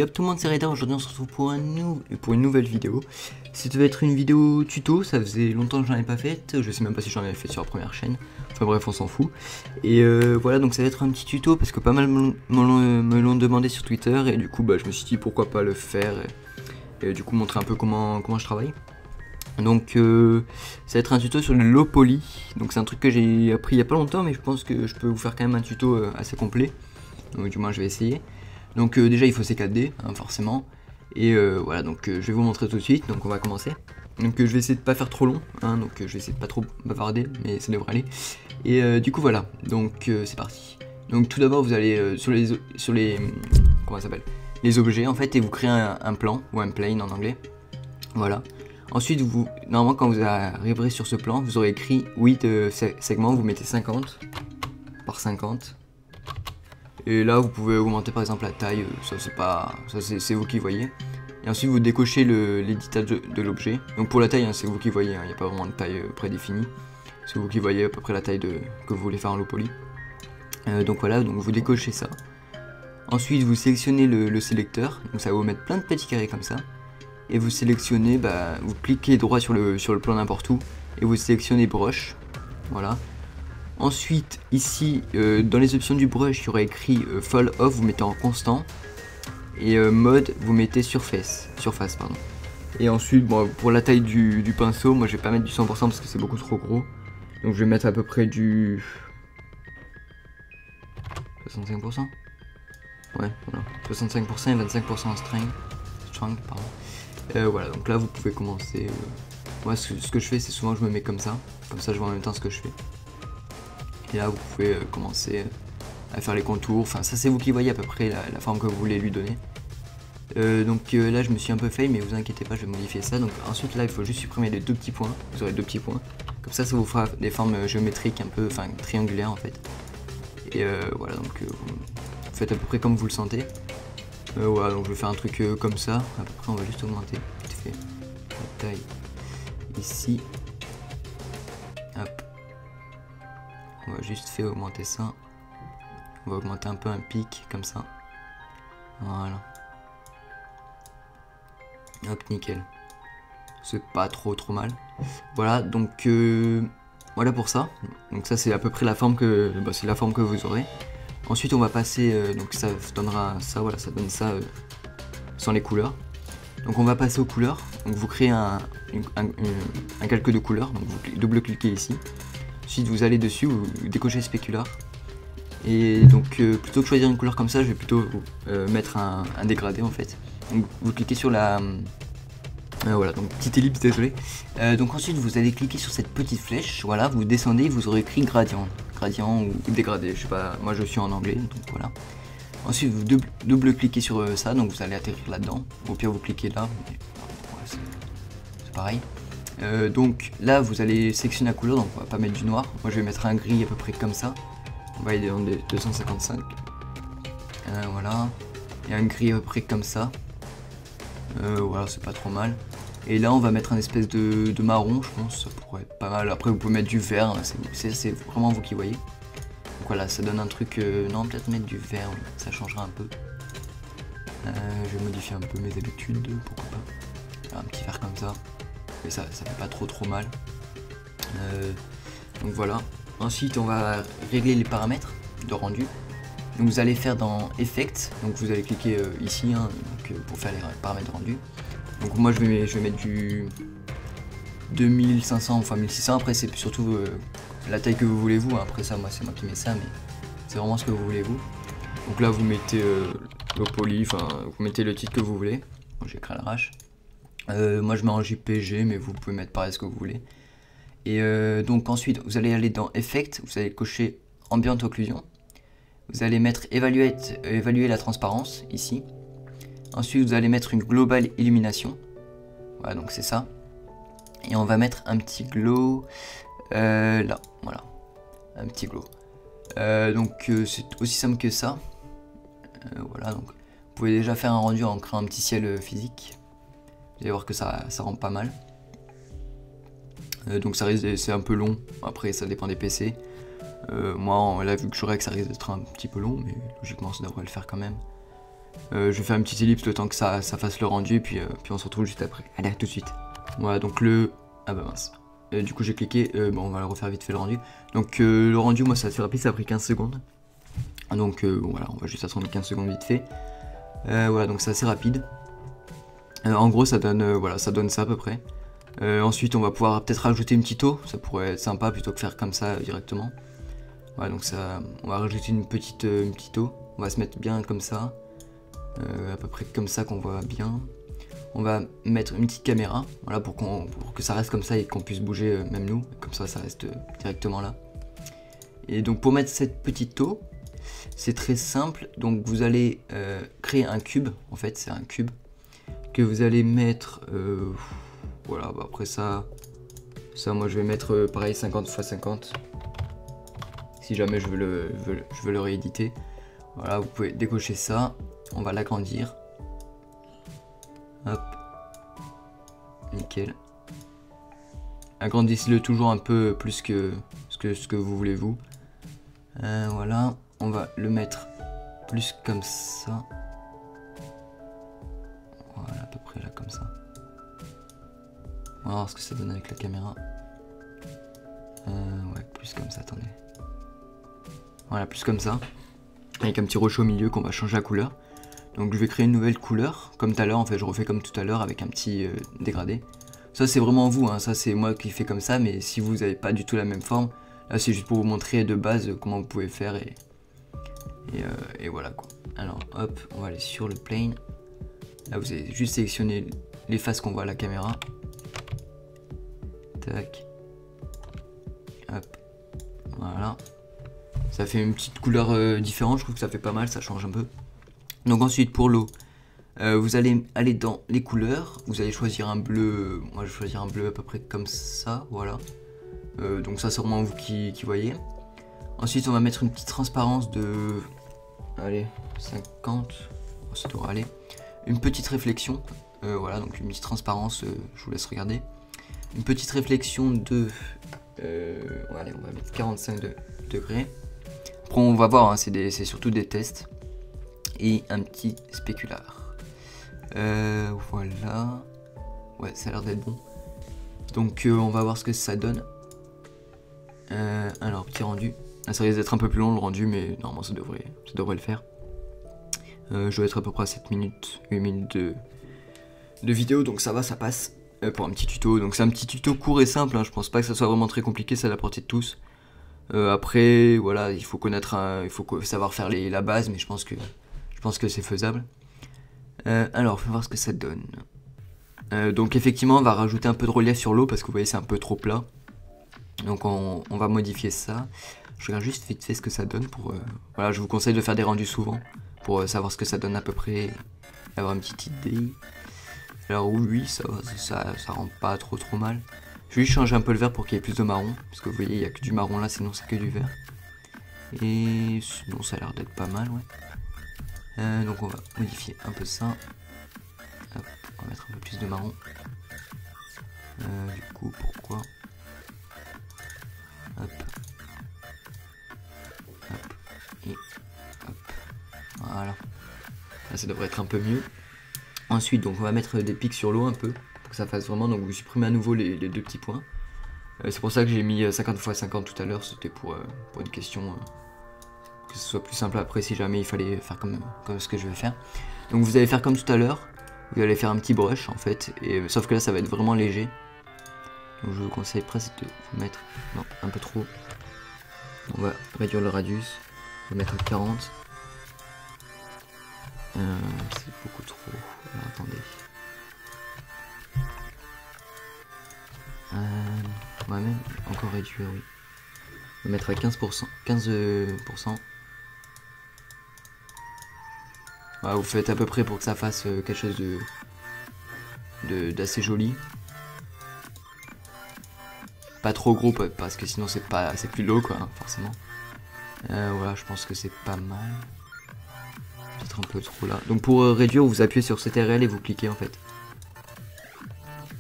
up tout le monde, c'est Reda. Aujourd'hui on se retrouve pour une nouvelle vidéo. Ça devait être une vidéo tuto, ça faisait longtemps que j'en ai pas faite. Je sais même pas si j'en avais fait sur la première chaîne. Enfin bref, on s'en fout. Et voilà, donc ça va être un petit tuto parce que pas mal me l'ont demandé sur Twitter. Et du coup bah, je me suis dit pourquoi pas le faire et du coup montrer un peu comment je travaille. Donc ça va être un tuto sur le low poly. Donc c'est un truc que j'ai appris il y a pas longtemps, mais je pense que je peux vous faire quand même un tuto assez complet. Donc du moins je vais essayer. Donc déjà il faut ces 4D hein, forcément. Et voilà, donc je vais vous montrer tout de suite. Donc on va commencer. Donc je vais essayer de pas faire trop long hein, donc je vais essayer de pas trop bavarder, mais ça devrait aller. Et du coup voilà, donc c'est parti. Donc tout d'abord vous allez sur les comment ça s'appelle, les objets en fait, et vous créez un plan ou un plane en anglais. Voilà. Ensuite, normalement, quand vous arriverez sur ce plan, vous aurez écrit 8 segments, vous mettez 50 par 50. Et là, vous pouvez augmenter par exemple la taille, c'est vous qui voyez. Et ensuite, vous décochez l'éditage de l'objet. Donc pour la taille, hein, c'est vous qui voyez, il n'y a pas vraiment de taille prédéfinie. C'est vous qui voyez à peu près la taille que vous voulez faire en low poly. Donc voilà, donc vous décochez ça. Ensuite, vous sélectionnez le sélecteur, donc ça va vous mettre plein de petits carrés comme ça. Et vous sélectionnez, vous cliquez droit sur le plan n'importe où et vous sélectionnez brush, voilà. Ensuite ici dans les options du brush il y aura écrit fall off, vous mettez en constant, et mode vous mettez surface pardon. Et ensuite bon, pour la taille du pinceau, moi je vais pas mettre du 100% parce que c'est beaucoup trop gros, donc je vais mettre à peu près du 65%, ouais voilà, 65% et 25% en strength pardon. Voilà, donc là vous pouvez commencer. Moi ce que je fais, c'est souvent je me mets comme ça je vois en même temps ce que je fais. Et là vous pouvez commencer à faire les contours, enfin ça c'est vous qui voyez à peu près la forme que vous voulez lui donner. Donc là je me suis un peu fail, mais vous inquiétez pas, je vais modifier ça. Donc ensuite là il faut juste supprimer les deux petits points, vous aurez deux petits points. Comme ça vous fera des formes géométriques un peu, enfin triangulaires en fait. Et voilà, donc vous faites à peu près comme vous le sentez. Voilà, donc je vais faire un truc comme ça. À peu près on va juste augmenter vite fait la taille ici. Hop. On va juste faire augmenter ça. On va augmenter un peu un pic comme ça. Voilà. Hop, nickel. C'est pas trop mal. Voilà, donc voilà pour ça. Donc ça c'est à peu près la forme que c'est la forme que vous aurez. Ensuite on va passer, donc ça donnera ça, voilà, ça donne ça sans les couleurs. Donc on va passer aux couleurs. Donc vous créez un calque de couleurs, donc vous double-cliquez ici. Ensuite vous allez dessus, vous décochez Specular. Et donc plutôt que choisir une couleur comme ça, je vais plutôt mettre un dégradé en fait. Donc vous cliquez sur la... voilà, donc petite ellipse, désolé. Donc ensuite vous allez cliquer sur cette petite flèche, voilà, vous descendez, vous aurez écrit gradient ou dégradé, je sais pas, moi je suis en anglais, donc voilà. Ensuite vous double-cliquez sur ça, donc vous allez atterrir là-dedans, au pire vous cliquez là, mais ouais, c'est pareil. Donc là vous allez sélectionner la couleur, donc on va pas mettre du noir, moi je vais mettre un gris à peu près comme ça, on va aller dans des 255, voilà, et un gris à peu près comme ça. Voilà, c'est pas trop mal. Et là on va mettre un espèce de marron, je pense, ça pourrait être pas mal. Après vous pouvez mettre du vert, c'est vraiment vous qui voyez. Donc voilà, ça donne un truc, non, peut-être mettre du vert, oui, ça changera un peu. Je vais modifier un peu mes habitudes, pourquoi pas. Un petit vert comme ça, mais ça fait pas trop mal. Donc voilà. Ensuite on va régler les paramètres de rendu. Donc vous allez faire dans Effect, donc vous allez cliquer ici hein, donc, pour faire les paramètres rendus. Donc moi je vais mettre du 2500, enfin 1600, après c'est surtout la taille que vous voulez vous, après ça moi c'est moi qui mets ça, mais c'est vraiment ce que vous voulez vous. Donc là vous mettez le poly, enfin vous mettez le titre que vous voulez, moi j'écris à l'arrache. Moi je mets en JPG, mais vous pouvez mettre pareil ce que vous voulez. Et donc ensuite vous allez aller dans Effect, vous allez cocher Ambient Occlusion. Vous allez mettre évaluer la transparence ici. Ensuite vous allez mettre une global illumination. Voilà, donc c'est ça. Et on va mettre un petit glow là, voilà. Un petit glow. Donc c'est aussi simple que ça. Voilà, donc vous pouvez déjà faire un rendu en créant un petit ciel physique. Vous allez voir que ça rend pas mal. Donc ça risque, c'est un peu long. Après ça dépend des PC. Moi là vu que je règle ça risque d'être un petit peu long, mais logiquement ça devrait le faire quand même. Je vais faire une petite ellipse le temps que ça fasse le rendu, puis on se retrouve juste après. Allez, à tout de suite. Voilà, donc le... Ah bah mince. Du coup j'ai cliqué, bon on va le refaire vite fait le rendu. Donc le rendu, moi c'est assez rapide, ça a pris 15 secondes. Donc bon, voilà, on va juste attendre 15 secondes vite fait. Voilà, donc c'est assez rapide. En gros ça donne, voilà, ça donne ça à peu près. Ensuite on va pouvoir peut-être rajouter une petite eau, ça pourrait être sympa plutôt que faire comme ça directement. Voilà, donc ça, on va rajouter une petite eau, on va se mettre bien comme ça. À peu près comme ça qu'on voit bien. On va mettre une petite caméra, voilà, pour que ça reste comme ça et qu'on puisse bouger même nous, comme ça reste directement là. Et donc pour mettre cette petite eau, c'est très simple, donc vous allez créer un cube, en fait c'est un cube, que vous allez mettre, voilà, bah après ça moi je vais mettre pareil 50 x 50, si jamais je veux le rééditer. Voilà, vous pouvez décocher ça, on va l'agrandir. Hop, nickel. Agrandissez-le toujours un peu plus que ce que vous voulez vous. Voilà, on va le mettre plus comme ça. Voilà, à peu près là comme ça. On va voir ce que ça donne avec la caméra. Ouais, plus comme ça, attendez. Voilà, plus comme ça. Avec un petit rocher au milieu qu'on va changer la couleur. Donc je vais créer une nouvelle couleur, comme tout à l'heure, en fait je refais comme tout à l'heure avec un petit dégradé. Ça c'est vraiment vous, hein. Ça c'est moi qui fais comme ça, mais si vous n'avez pas du tout la même forme, là c'est juste pour vous montrer de base comment vous pouvez faire et voilà quoi. Alors hop, on va aller sur le plane. Là vous allez juste sélectionner les faces qu'on voit à la caméra. Tac. Hop. Voilà. Ça fait une petite couleur différente, je trouve que ça fait pas mal, ça change un peu. Donc ensuite pour l'eau, vous allez aller dans les couleurs, vous allez choisir un bleu, moi je vais choisir un bleu à peu près comme ça, voilà. Donc ça c'est vraiment vous qui voyez. Ensuite on va mettre une petite transparence de, allez, 50, ça devrait aller. Une petite réflexion, voilà, donc une petite transparence, je vous laisse regarder. Une petite réflexion de, allez, on va mettre 45 degrés. Après on va voir, hein, c'est surtout des tests. Et un petit spécular. Voilà. Ouais, ça a l'air d'être bon. Donc on va voir ce que ça donne. Alors, petit rendu. Ah, ça risque d'être un peu plus long le rendu, mais normalement ça devrait le faire. Je dois être à peu près à 7 minutes, 8 minutes de vidéo, donc ça va, ça passe pour un petit tuto. Donc c'est un petit tuto court et simple, hein. Je pense pas que ça soit vraiment très compliqué, c'est à la portée de tous. Après, voilà, il faut connaître, il faut savoir faire la base, mais je pense que c'est faisable. Alors, on va voir ce que ça donne. Donc effectivement, on va rajouter un peu de relief sur l'eau parce que vous voyez, c'est un peu trop plat. Donc on va modifier ça. Je regarde juste vite fait ce que ça donne pour... voilà, je vous conseille de faire des rendus souvent pour savoir ce que ça donne à peu près, avoir une petite idée. Alors oui, ça rend pas trop mal. Je vais juste changer un peu le vert pour qu'il y ait plus de marron, parce que vous voyez, il n'y a que du marron là, sinon c'est que du vert. Et sinon ça a l'air d'être pas mal, ouais. Donc on va modifier un peu ça. Hop, on va mettre un peu plus de marron. Du coup, pourquoi? Hop. Hop. Et hop. Voilà. Là, ça devrait être un peu mieux. Ensuite, donc on va mettre des pics sur l'eau un peu, pour que ça fasse vraiment. Donc vous supprimez à nouveau les deux petits points. C'est pour ça que j'ai mis 50 x 50 tout à l'heure. C'était pour une question... que ce soit plus simple après si jamais il fallait faire comme ce que je vais faire. Donc vous allez faire comme tout à l'heure, vous allez faire un petit brush en fait, et sauf que là ça va être vraiment léger. Donc je vous conseille presque de vous mettre, non, un peu trop. On va réduire le radius, on va mettre à 40. C'est beaucoup trop, alors, attendez. On va même encore réduire, oui. On va mettre à 15%. 15%. Voilà, vous faites à peu près pour que ça fasse quelque chose d'assez joli. Pas trop gros parce que sinon c'est plus low quoi, hein, forcément. Voilà, je pense que c'est pas mal. Peut-être un peu trop là. Donc pour réduire, vous appuyez sur CTRL et vous cliquez en fait.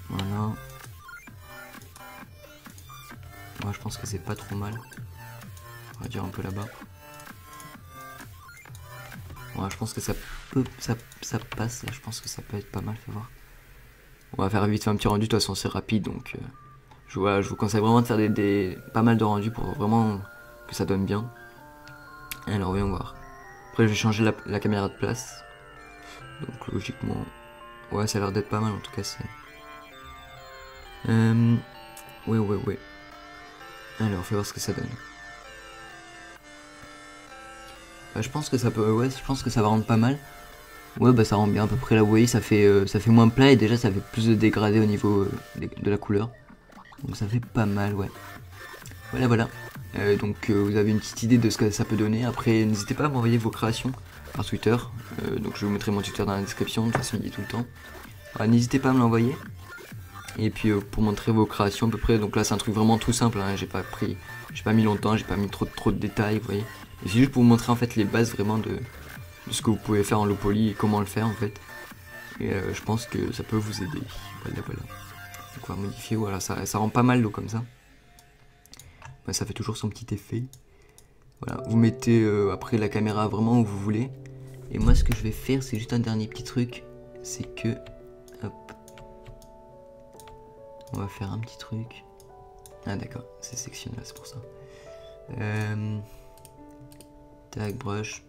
Voilà. Moi je pense que c'est pas trop mal. On va réduire un peu là-bas. Ouais, je pense que ça passe là, je pense que ça peut être pas mal, fais voir. On va faire vite fait un petit rendu, de toute façon c'est rapide, donc je vous conseille vraiment de faire pas mal de rendus pour vraiment que ça donne bien. Alors voyons voir. Après je vais changer la caméra de place. Donc logiquement, ouais ça a l'air d'être pas mal en tout cas c'est... Ouais. Alors fais voir ce que ça donne. Bah, je pense que ça peut, ouais je pense que ça va rendre pas mal. Ouais bah ça rend bien à peu près là, vous voyez ça fait moins plat et déjà ça fait plus de dégradé au niveau de la couleur. Donc ça fait pas mal, ouais. Voilà. Donc vous avez une petite idée de ce que ça peut donner. Après n'hésitez pas à m'envoyer vos créations par Twitter. Donc je vous mettrai mon Twitter dans la description, de toute façon il y est tout le temps. N'hésitez pas à me l'envoyer. Et puis pour montrer vos créations à peu près. Donc là c'est un truc vraiment tout simple, hein. J'ai pas mis longtemps, j'ai pas mis trop de détails, vous voyez. Et c'est juste pour vous montrer en fait les bases vraiment de ce que vous pouvez faire en low poly et comment le faire en fait. Et je pense que ça peut vous aider. Voilà. Donc on va modifier, voilà, ça rend pas mal l'eau comme ça. Ouais, ça fait toujours son petit effet. Voilà, vous mettez après la caméra vraiment où vous voulez. Et moi ce que je vais faire c'est juste un dernier petit truc. C'est que... Hop. On va faire un petit truc. Ah d'accord, c'est sectionné là, c'est pour ça. Tac, brush.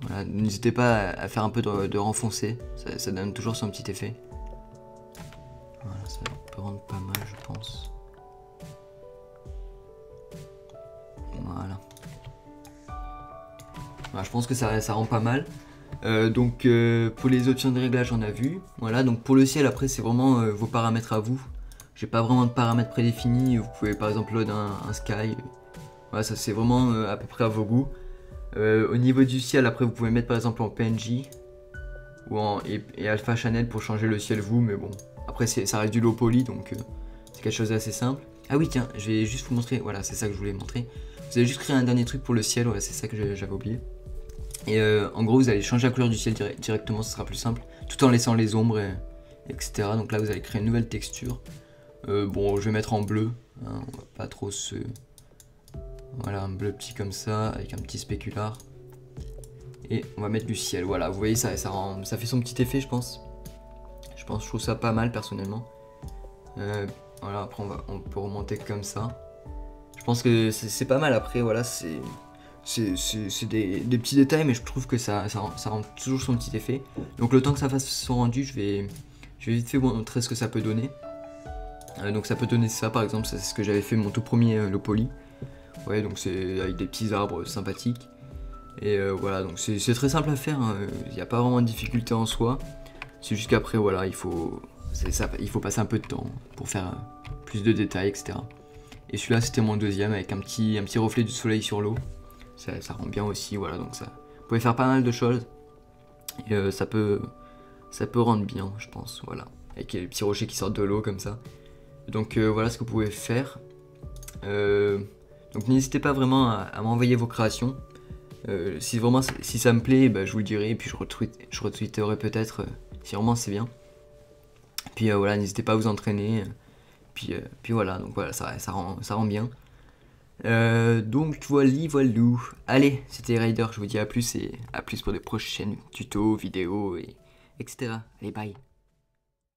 Voilà, n'hésitez pas à faire un peu de renfoncer, ça donne toujours son petit effet. Voilà, ça peut rendre pas mal je pense. Voilà. Voilà, je pense que ça rend pas mal. Donc pour les options de réglage on a vu. Voilà, donc pour le ciel après c'est vraiment vos paramètres à vous. J'ai pas vraiment de paramètres prédéfinis, vous pouvez par exemple load un sky. Voilà, ça c'est vraiment à peu près à vos goûts. Au niveau du ciel après vous pouvez mettre par exemple en PNJ ou et Alpha Channel pour changer le ciel vous, mais bon après ça reste du low poly donc c'est quelque chose d'assez simple. Ah oui tiens, je vais juste vous montrer, voilà c'est ça que je voulais montrer. Vous allez juste créer un dernier truc pour le ciel, ouais, c'est ça que j'avais oublié. Et en gros vous allez changer la couleur du ciel directement, ce sera plus simple, tout en laissant les ombres etc. Donc là vous allez créer une nouvelle texture. Bon je vais mettre en bleu, hein, on va pas trop se... Voilà, un bleu petit comme ça, avec un petit spécular. Et on va mettre du ciel, voilà, vous voyez ça fait son petit effet je pense. Je trouve ça pas mal personnellement. Voilà, après on peut remonter comme ça. Je pense que c'est pas mal après, voilà, c'est des petits détails, mais je trouve que ça rend toujours son petit effet. Donc le temps que ça fasse son rendu, je vais vite fait vous montrer ce que ça peut donner. Donc ça peut donner ça par exemple, c'est ce que j'avais fait mon tout premier low poly. Ouais, donc c'est avec des petits arbres sympathiques. Et voilà, donc c'est très simple à faire, hein. Il n'y a pas vraiment de difficulté en soi. C'est juste qu'après, voilà, il faut passer un peu de temps pour faire plus de détails, etc. Et celui-là, c'était mon deuxième avec un petit reflet du soleil sur l'eau. Ça rend bien aussi, voilà, donc ça. Vous pouvez faire pas mal de choses. Et ça peut rendre bien, je pense, voilà. Avec les petits rochers qui sortent de l'eau comme ça. Donc voilà ce que vous pouvez faire. Donc n'hésitez pas vraiment à m'envoyer vos créations. Si ça me plaît, bah, je vous le dirai et puis je retweeterai peut-être si vraiment c'est bien. Puis voilà, n'hésitez pas à vous entraîner. Puis voilà, donc voilà, ça rend bien. Donc voilou. Allez, c'était Ryder, je vous dis à plus et à plus pour des prochaines tutos, vidéos etc. Allez, bye.